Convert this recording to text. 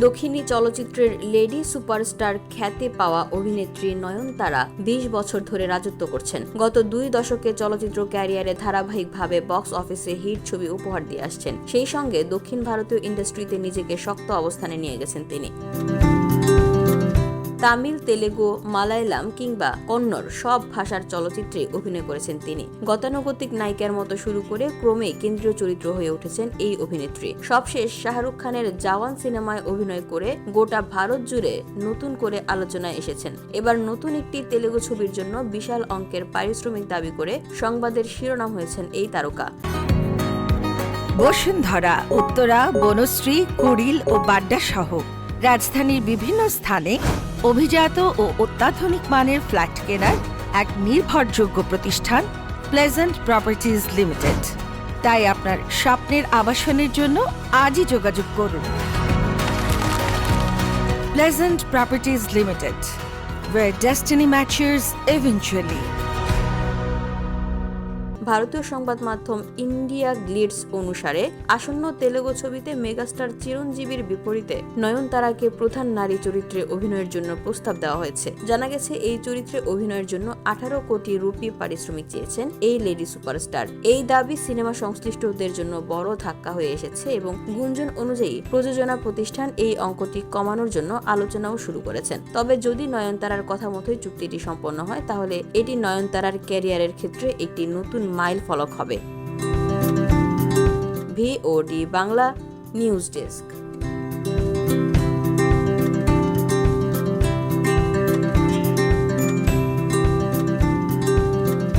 দক্ষিণী চলচ্চিত্রের lady superstar খ্যাতি পাওয়া অভিনেত্রী নয়নতারা 20 বছর ধরে রাজত্ব করছেন। গত 2 দশকে চলচ্চিত্র ক্যারিয়ারে ধারাবাহিকভাবে বক্স অফিসে হিট ছবি উপহার দিয়ে আসছেন। সেই সঙ্গে দক্ষিণ ভারতীয় ইন্ডাস্ট্রিতে নিজেকে শক্ত অবস্থানে নিয়ে গেছেন তিনি। তামিল, তেলেগু, মালায়ালাম কিংবা কন্নড় সব ভাষার চলচ্চিত্রে অভিনয় করেছেন তিনি। গতানুগতিক নায়িকার মতো শুরু করে ক্রমে কেন্দ্রীয় চরিত্র হয়ে উঠেছেন এই অভিনেত্রী। সবশেষ শাহরুখ খানের জওয়ান সিনেমায় অভিনয় করে গোটা ভারত জুড়ে নতুন করে আলোচনায় এসেছেন। এবার নতুন একটি তেলেগু ছবির জন্য বিশাল অঙ্কের পারিশ্রমিক দাবি করে সংবাদের শিরোনাম হয়েছেন এই তারকা। বসুন্ধরা, উত্তরা, বনশ্রী, কুড়িল ও বাড্ডা সহ রাজধানীর বিভিন্ন স্থানে অভিজাত ও অত্যাধুনিক মানের ফ্ল্যাট কেনার এক নির্ভরযোগ্য প্রতিষ্ঠান প্লেজেন্ট প্রপার্টিজ লিমিটেড। তাই আপনার স্বপ্নের আবাসনের জন্য আজই যোগাযোগ করুন। Pleasant properties limited, where destiny matches eventually. ভারতীয় সংবাদ মাধ্যম ইন্ডিয়া গ্লিটস অনুসারে আসন্ন তেলেগু ছবিতে মেগাস্টার চিরঞ্জীবীর বিপরীতে নয়নতারাকে প্রধান নারী চরিত্রে অভিনয়ের জন্য প্রস্তাব দেওয়া হয়েছে। জানা গেছে এই চরিত্রে অভিনয়ের জন্য 18 কোটি রুপি পারিশ্রমিক চেয়েছেন এই লেডি সুপারস্টার। এই দাবি সিনেমা সংশ্লিষ্টদের জন্য বড় ধাক্কা হয়ে এসেছে এবং গুঞ্জন অনুযায়ী প্রযোজনা প্রতিষ্ঠান এই অঙ্কটি কমানোর জন্য আলোচনাও শুরু করেছেন। তবে যদি নয়নতারার কথা মতোই চুক্তিটি সম্পন্ন হয়, তাহলে এটি নয়নতারার ক্যারিয়ারের ক্ষেত্রে একটি নতুন মাইল ফলক হবে। VOD Bangla news desk.